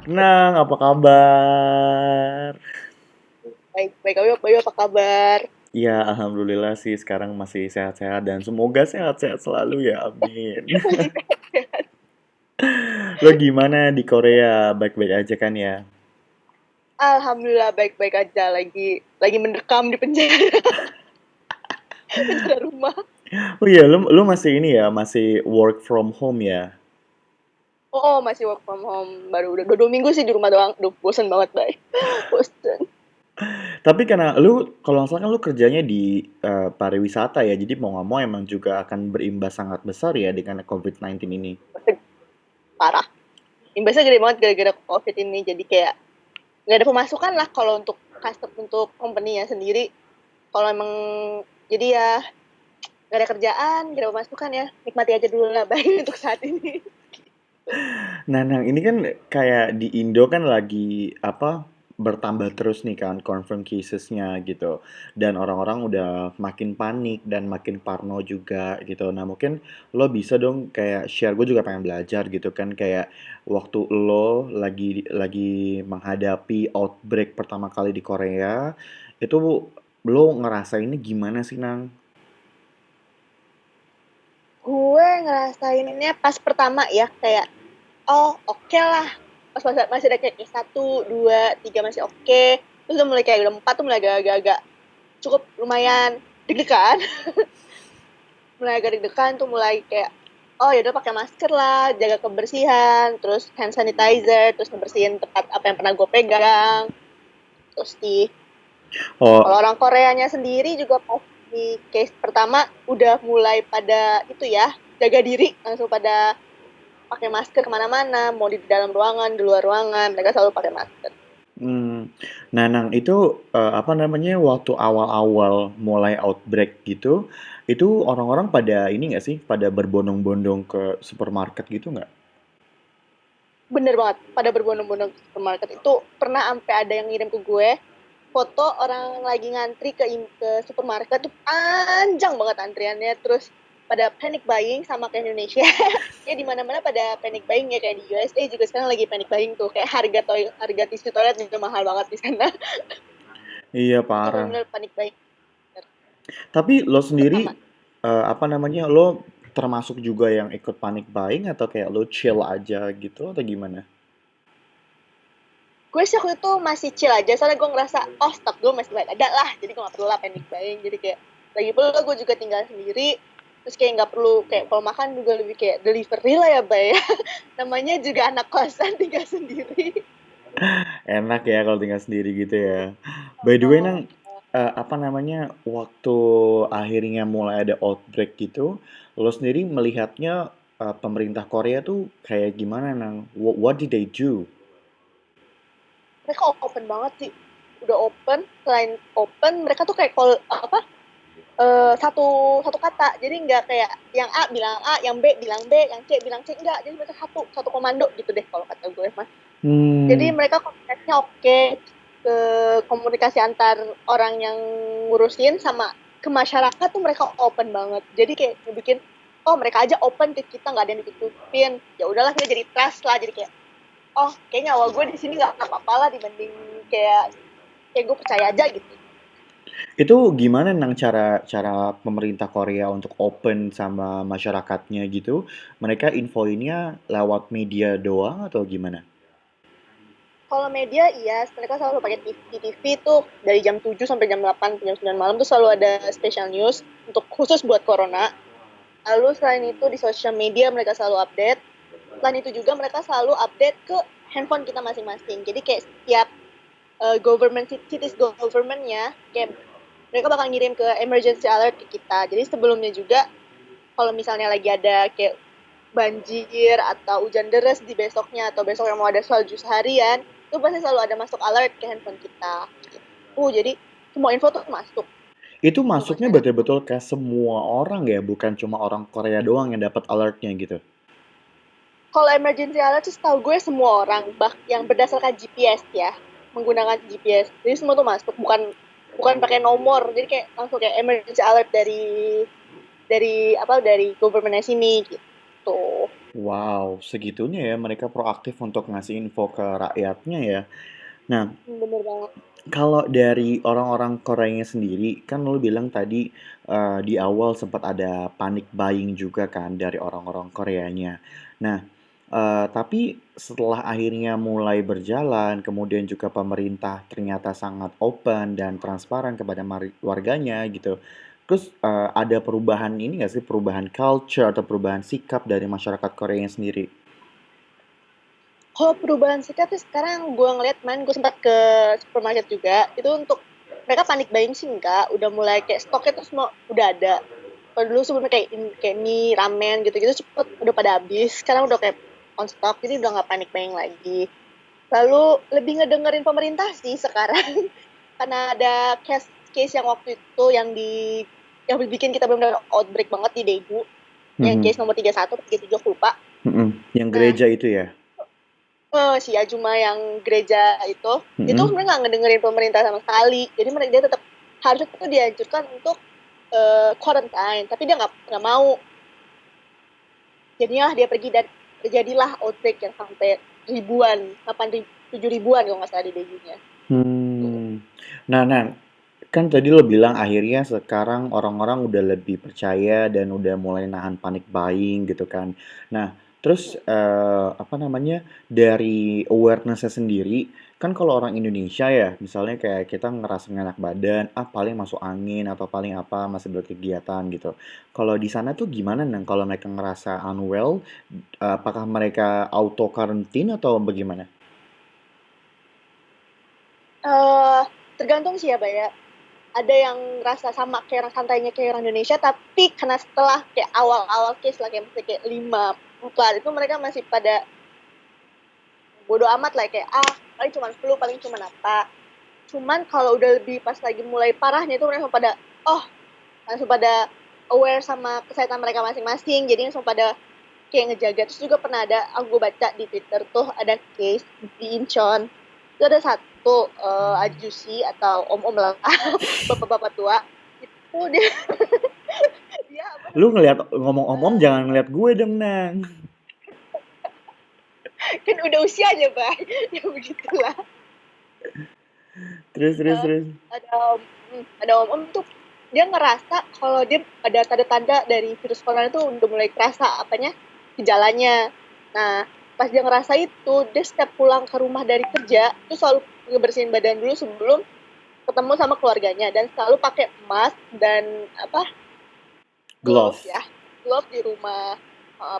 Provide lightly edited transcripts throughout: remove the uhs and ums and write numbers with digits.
Nang, apa kabar? Baik, baik. Bayu apa kabar? Ya, alhamdulillah sih sekarang masih sehat-sehat dan semoga sehat-sehat selalu ya, amin. Lo gimana di Korea? Baik-baik aja kan ya? Alhamdulillah baik-baik aja lagi mendekam di penjara, penjara rumah. Oh iya, lo masih ini ya, masih work from home ya? Oh, masih work from home. Baru udah 2 minggu sih di rumah doang. Duh, bosen banget, baik. Bosen. Tapi karena lu, kalau nggak salah kan lu kerjanya di pariwisata ya, jadi mau nggak mau emang juga akan berimbas sangat besar ya dengan COVID-19 ini. Bosen parah. Imbasnya gede banget gara-gara COVID ini. Jadi kayak nggak ada pemasukan lah kalau untuk company-nya sendiri. Kalau emang jadi ya nggak ada kerjaan, nggak ada pemasukan ya. Nikmati aja dulu lah, baik untuk saat ini. Nah, Nang, ini kan kayak di Indo kan lagi apa bertambah terus nih kan confirm casesnya gitu. Dan orang-orang udah makin panik dan makin parno juga gitu. Nah, mungkin lo bisa dong kayak share, gue juga pengen belajar gitu kan kayak waktu lo lagi menghadapi outbreak pertama kali di Korea, itu lo ngerasainnya gimana sih, Nang? Gue ngerasainnya pas pertama ya, kayak oh oke lah, pas masih ada kayak satu dua tiga masih oke, terus udah mulai kayak udah empat tuh mulai agak-agak cukup lumayan deg-degan. Mulai agak deg-degan tuh mulai kayak oh ya udah pakai masker lah, jaga kebersihan, terus hand sanitizer, terus ngebersihin tempat apa yang pernah gue pegang. Terus kalau Oh, orang Koreanya sendiri juga pas di case pertama udah mulai pada itu ya, jaga diri, langsung pada pakai masker kemana-mana, mau di dalam ruangan, di luar ruangan, mereka selalu pakai masker. hmm. Nah, Nang, itu apa namanya waktu awal-awal mulai outbreak gitu, itu orang-orang pada ini nggak sih, pada berbondong-bondong ke supermarket gitu nggak? Bener banget, pada berbondong-bondong ke supermarket. Itu pernah sampai ada yang ngirim ke gue foto orang lagi ngantri ke supermarket tuh panjang banget antriannya, terus pada panic buying sama kayak Indonesia. Ya di mana-mana pada panic buying ya, kayak di USA juga sekarang lagi panic buying tuh, kayak harga tisu toilet juga mahal banget di sana. Iya, Itu parah. benar-benar panic buying Tapi lo sendiri pertama. apa namanya, lo termasuk juga yang ikut panic buying atau kayak lo chill aja gitu atau gimana? Gue sih waktu itu masih chill aja, soalnya gue ngerasa oh stok gue masih banyak ada lah, jadi gue gak perlu lah panic buying. Jadi kayak lagi pula gue juga tinggal sendiri, terus kayak nggak perlu kayak kalau makan juga lebih kayak delivery lah ya bay. Namanya juga anak kosan tinggal sendiri. Enak ya kalau tinggal sendiri gitu ya. By the way, Nang, apa namanya, waktu akhirnya mulai ada outbreak gitu, lo sendiri melihatnya pemerintah Korea tuh kayak gimana, Nang? What did they do? Mereka open banget sih, udah open. Selain open mereka tuh kayak call apa, satu satu kata, jadi nggak kayak yang A bilang A, yang B bilang B, yang C bilang C, enggak. Jadi mereka satu satu komando gitu deh kalau kata gue mas. Jadi Hmm, mereka komunikasinya oke, ke komunikasi antar orang yang ngurusin sama ke masyarakat tuh mereka open banget. Jadi kayak bikin oh mereka aja open ke kita, nggak ada yang ditutupin. Ya udahlah, kita jadi trust lah. Jadi kayak oh kayaknya awal gue di sini nggak apa-apa lah, dibanding kayak kayak gue percaya aja gitu. itu gimana, Nang, cara cara pemerintah Korea untuk open sama masyarakatnya gitu? Mereka infoinnya lewat media doang atau gimana? Kalau media iya, mereka selalu pakai TV. Di TV tuh dari jam 7 sampai jam 8, jam 9 malam tuh selalu ada special news untuk khusus buat corona. Lalu selain itu di sosial media mereka selalu update. Selain itu juga mereka selalu update ke handphone kita masing-masing. Jadi kayak setiap government cities governmentnya kayak mereka bakal ngirim ke emergency alert ke kita. Jadi sebelumnya juga kalau misalnya lagi ada kayak banjir atau hujan deras di besoknya, atau besok yang mau ada salju seharian, itu pasti selalu ada masuk alert ke handphone kita. Jadi semua info tuh masuk Itu ke masuknya masyarakat. betul-betul ke semua orang ya, bukan cuma orang Korea doang yang dapat alertnya gitu. Kalau emergency alert sih setahu gue semua orang, yang berdasarkan GPS ya, menggunakan GPS. Jadi semua tuh masuk, bukan bukan pakai nomor. Jadi kayak langsung kayak emergency alert dari governmentnya sini gitu. Wow, segitunya ya mereka proaktif untuk ngasih info ke rakyatnya ya. Nah, Bener banget. kalau dari orang-orang Koreanya sendiri, kan lo bilang tadi di awal sempat ada panic buying juga kan dari orang-orang Koreanya. Nah, tapi setelah akhirnya mulai berjalan, kemudian juga pemerintah ternyata sangat open dan transparan kepada warganya gitu. Terus ada perubahan ini nggak sih, perubahan culture atau perubahan sikap dari masyarakat Koreanya sendiri? Kalau perubahan sikap sih sekarang gue ngeliat main gue sempat ke supermarket juga itu untuk mereka panik buying sih enggak udah mulai kayak stoknya tuh semua udah ada. Kalau dulu sebelumnya kayak mie ramen gitu-gitu cepet udah pada habis sekarang udah kayak on stock jadi udah nggak panik buying lagi. Lalu lebih ngedengerin pemerintah sih sekarang karena ada case yang waktu itu yang bikin kita benar-benar outbreak banget di Daegu yang Mhm, case nomor 31 atau 33 aku lupa. mhm. Yang Nah, gereja itu ya? si Ajuma yang gereja itu Mhm. sebenarnya nggak ngedengerin pemerintah sama sekali. Jadi mereka dia tetap harusnya tuh dianjurkan untuk quarantine, tapi dia nggak mau. Jadinya dia pergi dan terjadilah outbreak yang sampai ribuan, 7 ribuan kalau nggak salah di Daegu-nya. Tuh. Hmm. Nah, kan tadi lo bilang akhirnya sekarang orang-orang udah lebih percaya dan udah mulai nahan panik buying gitu kan. Nah, terus apa namanya dari awareness-nya sendiri, kan kalau orang Indonesia ya, misalnya kayak kita ngerasa nggak enak badan, paling masuk angin atau paling apa masih berkegiatan gitu. Kalau di sana tuh gimana nang? Kalau mereka ngerasa unwell, apakah mereka auto karantin atau bagaimana? Eh, Tergantung sih ya, Mbak ya. Ada yang rasa sama kayak orang santainya kayak orang Indonesia, tapi karena setelah kayak awal-awal case lah, kayak misalnya kayak 5 4 itu mereka masih pada bodo amat lah kayak paling cuma flu paling cuma apa. Cuman kalau udah lebih pas lagi mulai parahnya itu mereka pada oh langsung pada aware sama kesehatan mereka masing-masing jadi langsung pada kayak ngejaga. Terus juga pernah ada aku baca di Twitter tuh ada case di Incheon itu ada satu ajusi atau om-om lah bapak-bapak tua itu dia dia apa Lu namanya ngelihat ngomong om-om jangan ngelihat gue dong, Nang. kan udah usianya bang ya begitulah. Terus, terus, Eh, terus. ada om-om tuh dia ngerasa kalau dia ada tanda-tanda dari virus corona itu udah mulai kerasa apanya gejalanya. Nah, pas dia ngerasa itu, dia setiap pulang ke rumah dari kerja itu selalu ngebersihin badan dulu sebelum ketemu sama keluarganya dan selalu pakai mask dan apa glove Glove. ya, glove di rumah.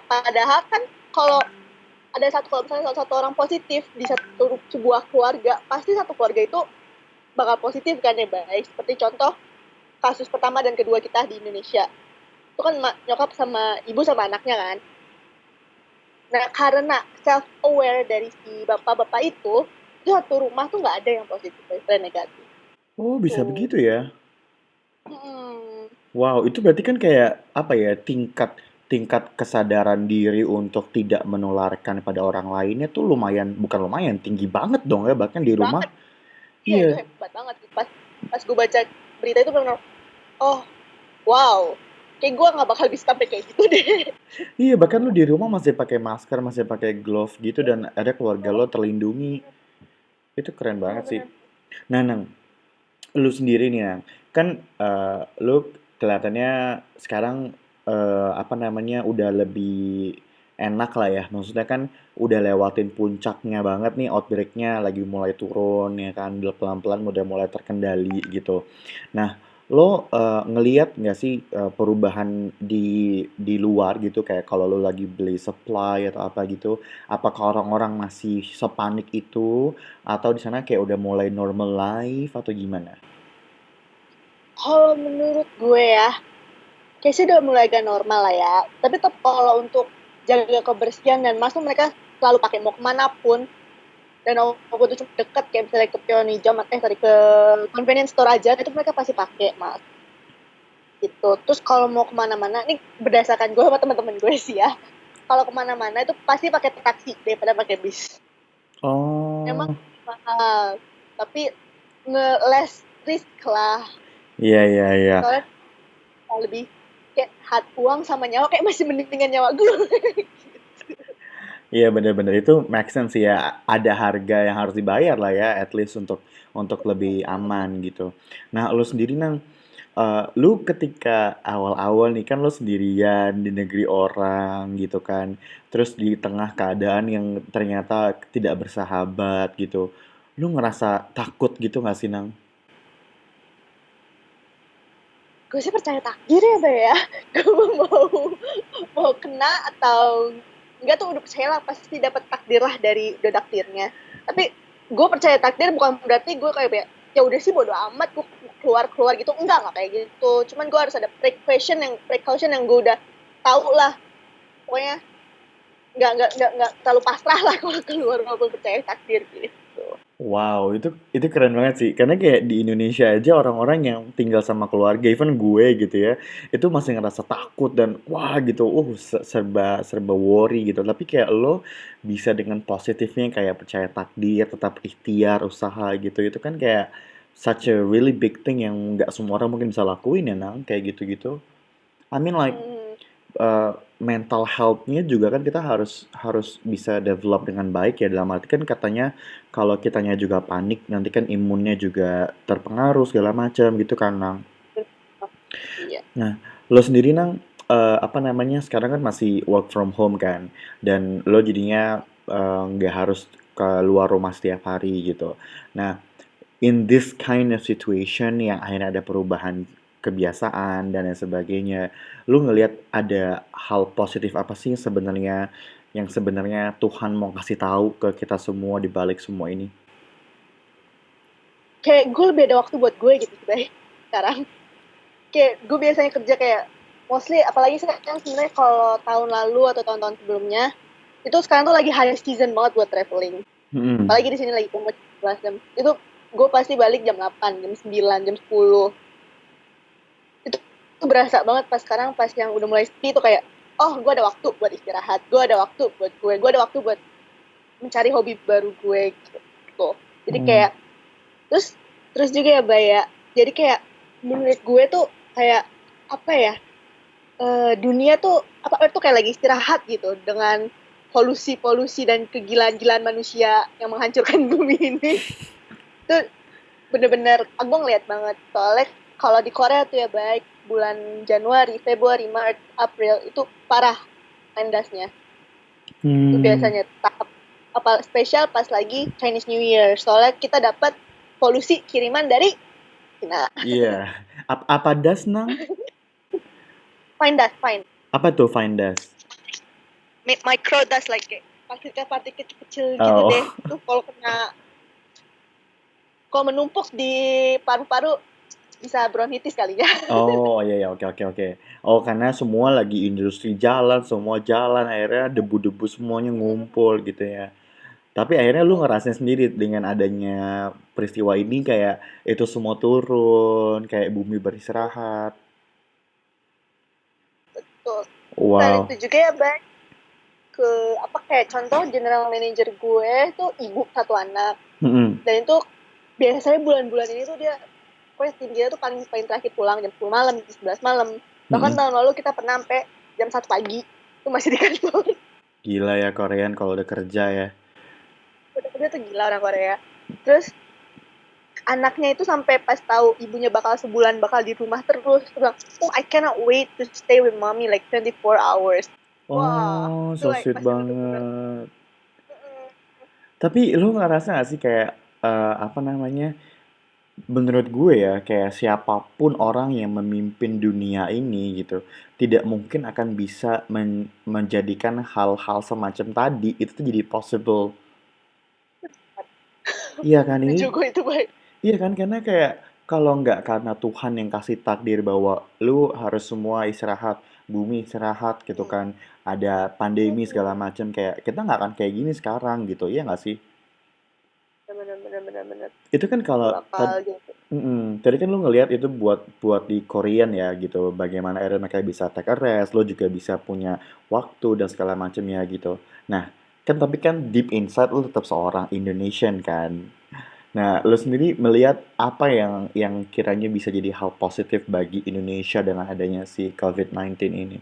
Padahal kan kalau ada kalau misalnya salah satu orang positif di satu sebuah keluarga, pasti satu keluarga itu bakal positif kan ya baik. Seperti contoh kasus pertama dan kedua kita di Indonesia. Itu kan nyokap sama ibu sama anaknya kan. Nah, karena self-aware dari si bapak-bapak itu satu rumah tuh nggak ada yang positif dan negatif. Oh, bisa Tuh. begitu ya? Hmm, Wow, itu berarti kan kayak apa ya, tingkat tingkat kesadaran diri untuk tidak menularkan pada orang lainnya tuh lumayan, bukan lumayan, tinggi banget dong ya, bahkan di rumah. banget. Iya, itu Iya, hebat banget. Pas gue baca berita itu benar oh, wow. Kayak gue nggak bakal bisa sampai kayak gitu deh. iya, bahkan lu Tuh. di rumah masih pakai masker, masih pakai glove gitu dan ada keluarga lo terlindungi. Itu keren banget sih. Bener-bener. Nah, Nang, lu sendiri nih, Nang, kan lu kelihatannya sekarang apa namanya udah lebih enak lah ya. Maksudnya kan udah lewatin puncaknya banget nih, outbreaknya lagi mulai turun ya kan, udah pelan-pelan udah mulai terkendali gitu. Nah, lo ngeliat nggak sih perubahan di luar gitu kayak kalau lo lagi beli supply atau apa gitu, apakah orang-orang masih sepanik itu atau di sana kayak udah mulai normal life atau gimana? Kalau menurut gue ya, kayaknya sih udah mulai agak normal lah ya. Tapi tetap kalau untuk jaga kebersihan dan masuk mereka selalu pakai mau kemana pun. Dan walaupun itu cuma deket kayak misalnya ke Pionijam tadi ke convenience store aja itu mereka pasti pakai mas gitu. Terus kalau mau kemana-mana ini berdasarkan gue sama teman-teman gue sih ya, kalau kemana-mana itu pasti pakai taksi daripada pakai bis. Emang Oh, mahal tapi nge-less risk lah, iya iya iya. soalnya lebih kayak uang sama nyawa kayak masih mending dengan nyawa gue. Iya bener-bener itu make sense sih ya. Ada harga yang harus dibayar lah ya, at least untuk lebih aman gitu. Nah, lu sendiri nang, lu ketika awal-awal nih kan lu sendirian di negeri orang gitu kan, terus di tengah keadaan yang ternyata tidak bersahabat gitu, lu ngerasa takut gitu nggak sih nang? Gue sih percaya takdir ya, Bay ya. Gue mau mau kena atau enggak tuh udah percaya lah pasti dapat takdir lah dari udah takdirnya. Tapi gue percaya takdir bukan berarti gue kayak ya udah sih bodo amat gue keluar gitu, enggak kayak gitu. Cuman gue harus ada precaution yang gue udah tahu lah. Pokoknya nggak terlalu pasrah lah kalau keluar walaupun percaya takdir gitu. Wow, itu keren banget sih. Karena kayak di Indonesia aja orang-orang yang tinggal sama keluarga, even gue gitu ya, itu masih ngerasa takut dan wah gitu, serba serba worry gitu. Tapi kayak lo bisa dengan positifnya kayak percaya takdir, tetap ikhtiar, usaha gitu. Itu kan kayak such a really big thing yang nggak semua orang mungkin bisa lakuin ya, Nang, kayak gitu-gitu. I mean like Hmm, mental health-nya juga kan kita harus harus bisa develop dengan baik ya dalam arti kan katanya kalau kitanya juga panik nanti kan imunnya juga terpengaruh segala macam gitu kan Nang. iya. Nah, lo sendiri Nang apa namanya sekarang kan masih work from home kan dan lo jadinya nggak harus keluar rumah setiap hari gitu. Nah, in this kind of situation yang akhirnya ada perubahan kebiasaan dan lain sebagainya, lu ngelihat ada hal positif apa sih yang sebenarnya Tuhan mau kasih tahu ke kita semua di balik semua ini? Kayak gue lebih ada waktu buat gue gitu sih, Bay. Sekarang kayak gue biasanya kerja kayak mostly apalagi sekarang sebenarnya kalau tahun lalu atau tahun-tahun sebelumnya itu sekarang tuh lagi high season banget buat traveling, Hmm. apalagi di sini lagi umur 11 jam itu gue pasti balik jam 8 jam 9 jam 10 itu berasa banget pas sekarang pas yang udah mulai sepi itu kayak oh gue ada waktu buat istirahat, gue ada waktu buat gue ada waktu buat mencari hobi baru gue gitu. Jadi Hmm. kayak terus terus juga ya Baya, jadi kayak menurut gue tuh kayak apa ya, dunia tuh apa tuh kayak lagi istirahat gitu dengan polusi-polusi dan kegilaan-gilaan manusia yang menghancurkan bumi ini. Itu bener-bener aku ngeliat banget. Soalnya kalau di Korea tuh ya baik bulan Januari, Februari, Maret, April itu parah tendasnya. Itu Hmm. biasanya tahap apa spesial pas lagi Chinese New Year. Soalnya kita dapat polusi kiriman dari Cina. Iya. Apa das Nang? Fine dust, fine. Apa tuh fine dust? Micro dust like kayak partikel-partikel kecil gitu deh. Oh. Tuh kalau menumpuk di paru-paru bisa bronkitis kali ya. Oh, iya ya, oke oke oke. Oh, karena semua lagi industri jalan, semua jalan akhirnya debu-debu semuanya ngumpul gitu ya. Tapi akhirnya lu ngerasain sendiri dengan adanya peristiwa ini kayak itu semua turun, kayak bumi beristirahat. Tuh. Selain Wow. itu juga ya Bang, ke apa kayak contoh general manager gue tuh ibu satu anak, Mm-mm. dan itu biasanya bulan-bulan ini tuh dia pokoknya tim dia tuh paling paling terakhir pulang jam 10 malam, jam 11 malam. Bahkan Mm-mm. tahun lalu kita pernah sampai jam 1 pagi itu masih di kantor. Gila ya Korean kalau udah kerja ya. Udah tuh gila orang Korea. Terus anaknya itu sampai pas tahu ibunya bakal sebulan bakal di rumah terus bilang, oh I cannot wait to stay with mommy like 24 hours. Wah, Oh, itu so like sweet pasti bener-bener. banget. Tapi lu ngerasa gak sih kayak apa namanya? Menurut gue ya, kayak siapapun orang yang memimpin dunia ini gitu, tidak mungkin akan bisa menjadikan hal-hal semacam tadi itu tuh jadi possible. Iya kan ini? Setuju gue itu baik. Iya kan karena kayak kalau nggak karena Tuhan yang kasih takdir bahwa lu harus semua istirahat, bumi istirahat gitu kan, ada pandemi segala macam kayak kita nggak akan kayak gini sekarang gitu, iya nggak sih? Bener-bener Itu kan nggak kalau bakal gitu. tadi kan lu ngelihat itu buat di Korean ya gitu, bagaimana akhirnya mereka bisa take a rest, lo juga bisa punya waktu dan segala macamnya gitu. Nah, kan tapi kan deep inside lu tetap seorang Indonesian kan. Nah, lu sendiri melihat apa yang kiranya bisa jadi hal positif bagi Indonesia dengan adanya si COVID-19 ini?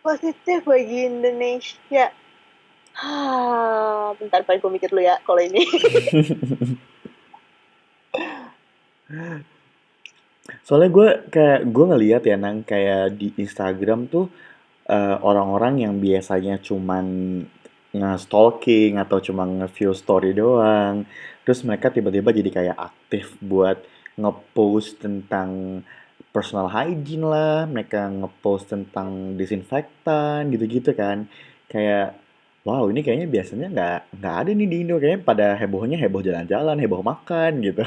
Positif bagi Indonesia. Bentar, Pak, gue mikir dulu ya kalau ini. Soalnya gue ngeliat ya Nang, kayak di Instagram tuh orang-orang yang biasanya cuman nge-stalking atau cuma nge-view story doang, terus mereka tiba-tiba jadi kayak aktif buat nge-post tentang personal hygiene lah, mereka nge-post tentang disinfektan gitu-gitu kan. Kayak wow, ini kayaknya biasanya nggak ada nih di Indo, kayaknya pada hebohnya heboh jalan-jalan, heboh makan gitu.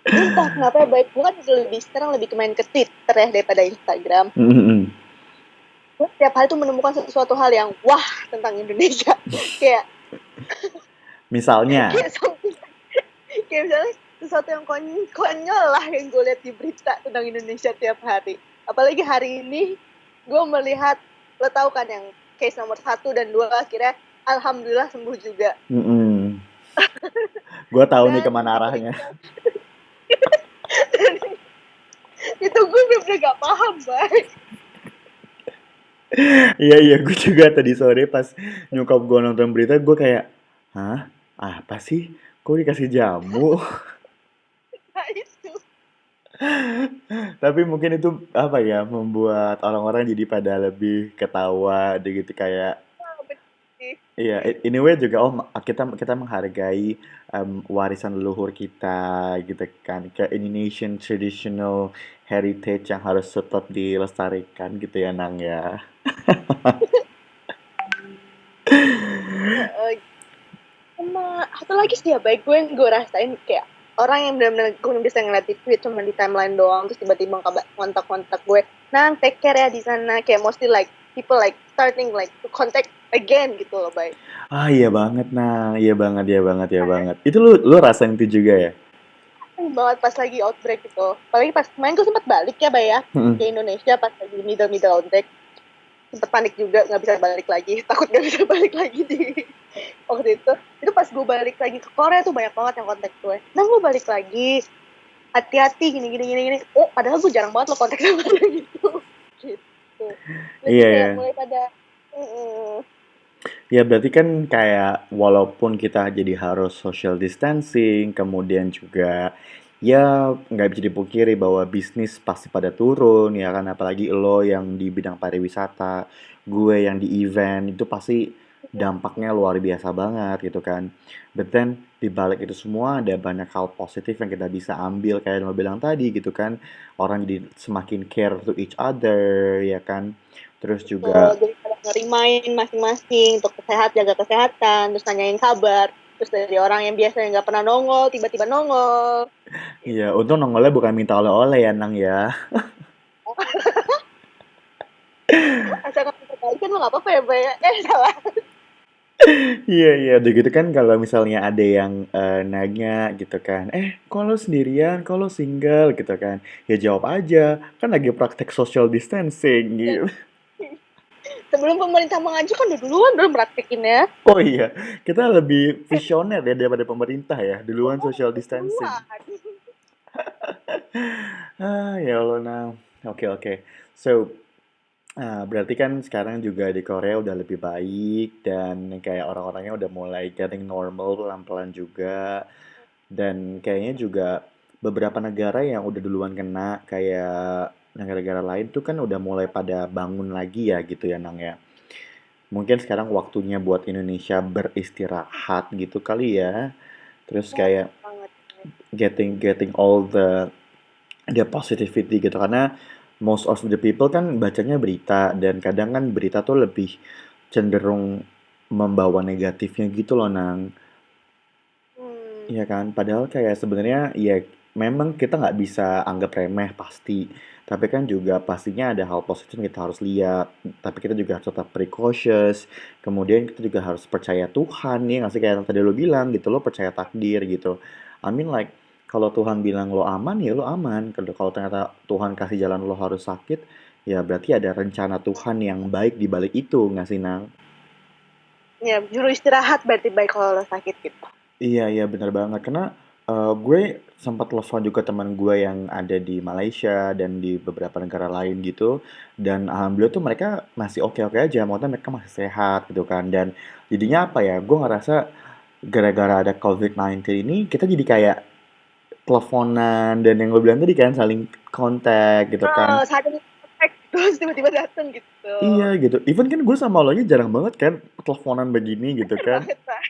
Entah kenapa ya, baik gue kan sekarang lebih main ke Twitter ya daripada Instagram. Gue setiap hari tuh menemukan sesuatu hal yang wah tentang Indonesia. kayak Misalnya, kayak something, kayak misalnya sesuatu yang konyol lah yang gue lihat di berita tentang Indonesia tiap hari. Apalagi hari ini gue melihat, lo tau kan yang case nomor 1 dan 2 akhirnya alhamdulillah sembuh juga. gue tahu nih Dan kemana arahnya. itu gue bener-bener gak paham, baik. Iya iya, gue juga tadi sore pas nyokap gue nonton berita, gue kayak, hah? Apa sih? Kok dikasih jamu? Nah itu. Tapi mungkin itu apa ya, membuat orang-orang jadi pada lebih ketawa, deh gitu kayak, Wah, bener sih. iya, anyway juga oh kita kita menghargai warisan leluhur kita gitu kan, ke Indonesian traditional heritage yang harus tetap dilestarikan gitu ya Nang ya. Sama satu lagi sih ya, baik gue yang gue rasain kayak orang yang benar-benar gue bisa ngeliat di tweet cuma di timeline doang, terus tiba-tiba kontak-kontak gue, nang take care ya di sana, kayak mostly like people like starting like to contact again gitu loh, baik. Ah iya banget Nang, iya banget, iya banget, iya banget. Itu lu rasain itu juga ya? Banget pas lagi outbreak gitu, apalagi pas kemarin gue sempat balik ya, bay ya, Mm-mm. ke Indonesia pas lagi middle outbreak, sempet panik juga nggak bisa balik lagi, takut nggak bisa balik lagi di waktu itu pas gue balik lagi ke Korea tuh banyak banget yang kontak gue, nah gue balik lagi, hati-hati gini gini gini gini, oh padahal gue jarang banget lo kontak sama dia gitu. Gitu, jadi Iya kayak ya. mulai pada Ya berarti kan kayak walaupun kita jadi harus social distancing, kemudian juga ya nggak bisa dipungkiri bahwa bisnis pasti pada turun ya kan, apalagi lo yang di bidang pariwisata, gue yang di event itu pasti dampaknya luar biasa banget gitu kan. But then di balik itu semua ada banyak hal positif yang kita bisa ambil kayak yang lo bilang tadi gitu kan. Orang jadi semakin care to each other ya kan. Terus juga jadi pada ngerimain masing-masing untuk jaga kesehatan, terus nanyain kabar, terus dari orang yang biasanya nggak pernah nongol tiba-tiba nongol iya, gitu. untung nongolnya bukan minta oleh-oleh ya, Nang ya. Asalkan perbaikan lo nggak apa-apa ya, Bay, salah. Iya, iya, udah gitu kan kalau misalnya ada yang nanya gitu kan, kok lo sendirian, kok lo single gitu kan, ya jawab aja, kan lagi praktek social distancing gitu. Sebelum pemerintah mengajukan udah duluan belum praktekin ya. Oh iya, kita lebih visioner ya daripada pemerintah ya, duluan social distancing. Duluan. Ah, ya Allah, Nang. Oke, oke. So, berarti kan sekarang juga di Korea udah lebih baik dan kayak orang-orangnya udah mulai getting normal pelan-pelan juga. Dan kayaknya juga beberapa negara yang udah duluan kena kayak negara-negara lain tuh kan udah mulai pada bangun lagi ya gitu ya Nang ya. Mungkin sekarang waktunya buat Indonesia beristirahat gitu kali ya. Terus kayak Banget. getting getting all the positivity gitu karena most of the people kan bacanya berita dan kadang kan berita tuh lebih cenderung membawa negatifnya gitu loh Nang. Hmm. Iya kan, padahal kayak sebenarnya ya memang kita nggak bisa anggap remeh pasti. Tapi kan juga pastinya ada hal positif yang kita harus lihat. Tapi kita juga harus tetap precautious. Kemudian kita juga harus percaya Tuhan ya nggak sih kayak yang tadi lo bilang gitu, lo percaya takdir gitu. I mean like kalau Tuhan bilang lo aman ya lo aman. Kalau ternyata Tuhan kasih jalan lo harus sakit, ya berarti ada rencana Tuhan yang baik di balik itu nggak sih Nang? Ya, juru istirahat berarti baik kalau lo sakit gitu. Iya, iya bener banget. Karena Gue sempat telepon juga teman gue yang ada di Malaysia dan di beberapa negara lain gitu, dan alhamdulillah tuh mereka masih oke-oke aja, maksudnya mereka masih sehat gitu kan, dan jadinya apa ya, gue ngerasa gara-gara ada COVID-19 ini kita jadi kayak teleponan dan yang lo bilang tadi kan saling kontak gitu kan. Sudden effect terus tiba-tiba dateng gitu. Iya gitu, even kan gue sama lo aja jarang banget kan teleponan begini gitu Bener kan. banget, Pak.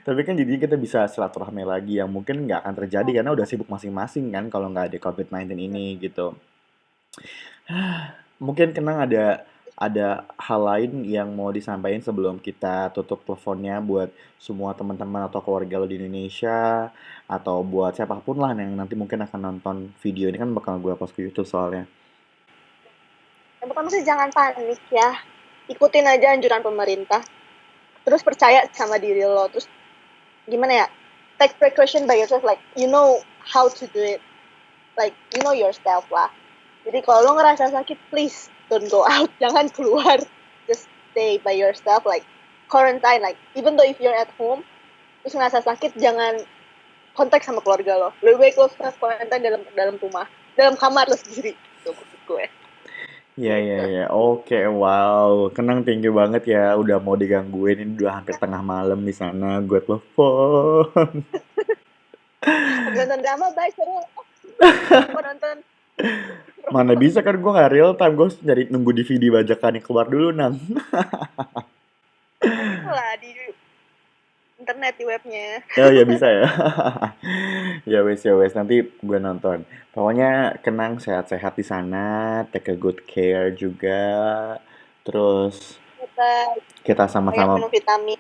Tapi kan jadinya kita bisa silaturahmi lagi yang mungkin nggak akan terjadi karena udah sibuk masing-masing kan kalau nggak ada COVID-19 ini gitu. Mungkin Kenang ada hal lain yang mau disampaikan sebelum kita tutup teleponnya buat semua teman-teman atau keluarga lo di Indonesia atau buat siapapun lah yang nanti mungkin akan nonton video ini kan bakal gue post ke YouTube soalnya. Yang pertama sih jangan panik ya. Ikutin aja anjuran pemerintah. Terus percaya sama diri lo. Terus gimana ya? Take precaution by yourself. Like, you know how to do it. Like, you know yourself lah. Jadi kalau lo ngerasa sakit, please don't go out. Jangan keluar. Just stay by yourself. Like, quarantine. Like, even though if you're at home, terus ngerasa sakit, jangan kontak sama keluarga lo. Lebih baik lo quarantine dalam rumah. Dalam kamar lo sendiri. Gitu, maksud gue. Iya, iya, Gitu. iya. Oke, wow. Kenang tinggi banget ya. Udah mau digangguin. Ini udah hampir tengah malam di sana. Gue telepon. Habis nonton drama, bye, seru. Mau nonton Mana bisa kan gue nggak real time. Gue harus nyari nunggu DVD bajakan yang keluar dulu, Nang. lah di internet, di webnya. Oh ya bisa ya. Ya wes nanti gue nonton. Pokoknya Kenang sehat-sehat di sana. Take a good care juga. Terus Kita kita banyak sama-sama. minum vitamin.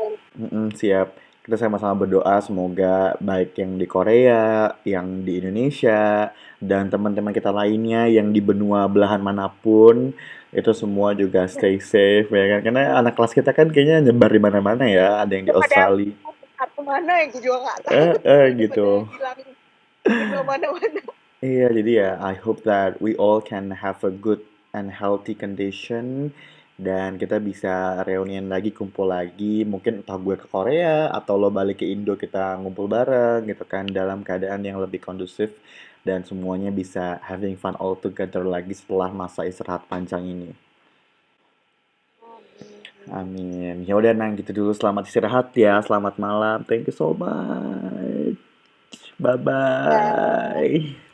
Siap. Kita sama-sama berdoa semoga baik yang di Korea, yang di Indonesia, dan teman-teman kita lainnya yang di benua belahan manapun itu semua juga stay safe ya kan. Karena anak kelas kita kan kayaknya nyebar di mana-mana ya. Ada yang di Udah pada Australia. kartu mana yang gue juga nggak tahu. Udah pada Gitu. hilang di mana-mana. Iya, jadi ya I hope that we all can have a good and healthy condition dan kita bisa reunian lagi, kumpul lagi. Mungkin entah gue ke Korea atau lo balik ke Indo kita ngumpul bareng gitu kan dalam keadaan yang lebih kondusif dan semuanya bisa having fun all together lagi setelah masa istirahat panjang ini. Amin. Ya udah Nang gitu dulu. Selamat istirahat ya. Selamat malam. Thank you so much. Bye Ya. bye.